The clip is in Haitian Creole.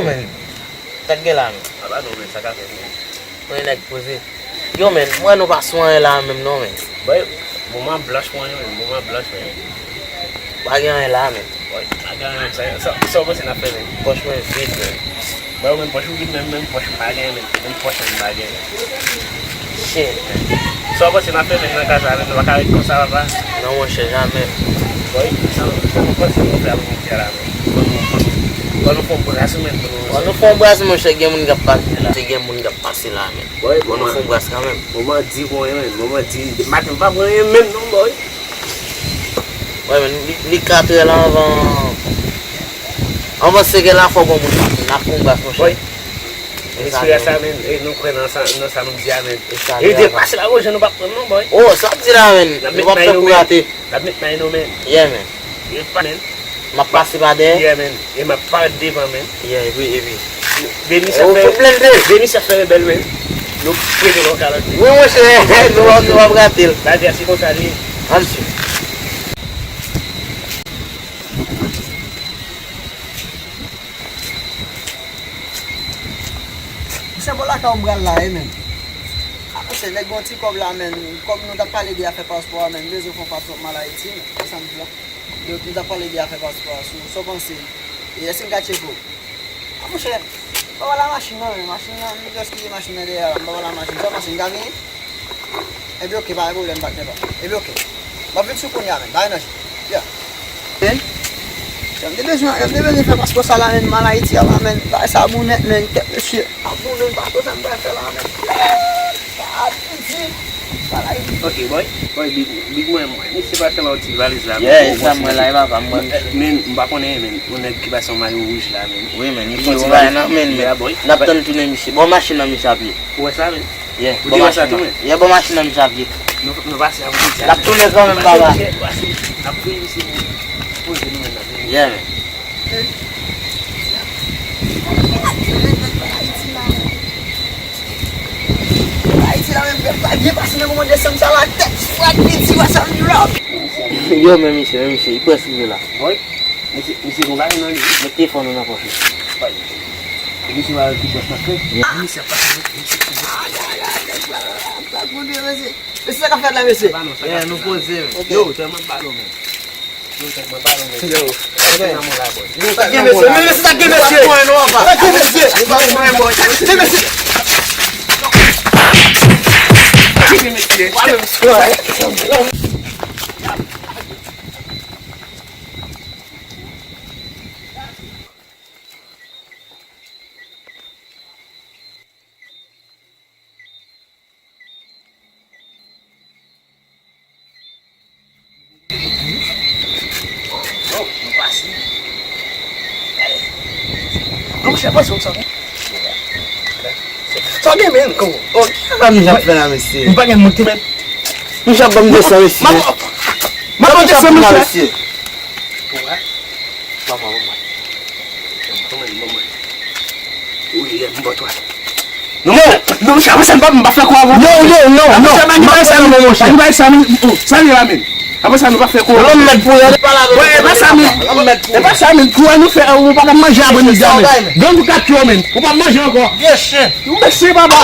Men, tak gen la men. Aba nou men, sa ka fe men. Mwen ek pose. Yo men, mwen nou pa soan la men non men. Boy, mouman blush mwen men, mouman blush men. Bagyan la men. Boy, agan men, sa wè se na fe men. Poch men vide men. Boy, men poch vide men poch bagen men. Men poch men bagen men. Shit. Sa wè se na fe men nan kaza men, nou wakare kon sa wapa. Non mwen che jamen. Boy, sa nou kon se nou fe avon mwen kera men. Kon nou fon brase men. Kon nou fon brase men, che gen moun gap pase la. Che gen moun gap pase la men. Boy, Kon nou fon brase kan men. mouman di kon men, mouman di matin pa kon men non boy. Boy men, li 4 la avan. Avan se gen la fon kon moun. Na fon brase men. Boy. Espri sa men, nou kwen nan sa nou diya men. E de pase la roje nou pa pren non boy. Oh, sa di la men. Nou pa pe kou gate. La met nan nou men. Yeah men. E pa men. Ma pase ba de. Yeah men. E ma pa devan men. Yeah, evi. Veni Oh, sa fe rebel men. Nou prete nou kalate. Oui, mwen che, nou wap gatil. La di asi kon sa li. Ansi. Se bon la ka ombral la men. Ako se nek gon ti kob la men. Kom nou ta pale di a fe paspor men. Bezo fon paspor malayiti men. Asan di la. Nou ta pale di a fe paspor. So konse. E esen ka cheko. Ako se. Ba wala machin nan men. Machin nan. Mi jos ki machin nan de yaran. Ba wala machin. So machin gami. E bloke ba e bolen bak de ba. E bloke. Ba vit sou kon ya men. Ba enoji. Ya. Men. Yon de bezwen fe paspor sa la men. Malayiti ala men. Ba e sa abounet men. Ket mesye. Abounet paspor sa mba fe la men. Ok boy. Boy, big mwen mwen. Mi se pa fe la outi valiz la men. Yeah, sa mwen la iba pa mwen. Men, mba konen men. Mwen ek ki ba son mayo rouge la men. Oui men, ni foti va nan men men. boy. Nap ton toune misi. Bon machin nan misi api. Ouwe sa men. Yeah, Ou bon di wa sa machin tou nan. men? Yeah, bon machin nan misi api. Nou vase avon iti. Nap toune kon men baba. Apre misi men. Pose nou men la men. Yeah men. Yo men misi, i pwes mi la. Boy, misi kon gane nan li. Me telefon nou nan poche. Misi wale ki bwes na fe. Misi apase misi. Mese sa ka fet la mese? Yeah, nou pose men. Yo, te man balo men. Yo. Nan la boy. Mese sa ge mese? Sa ge mese? Ge mese? Não se passou só. Só que mesmo com. Sa mi jap fe la misi. Não paga muito mesmo. Mi jap bom de sa misi. Mas não tem Sa muito. misi. Não chama essa baba para com a avó. Não. Mas sai no moço. Vai sai lá mesmo. Apa sa nou pa fe kou? Lom met pou yon pala be. E pa sa men kou an nou fe ou pa manje abon nou dame. Don pou kat yo men. Ou pa manje anko. Yes, chef. Ou mese baba.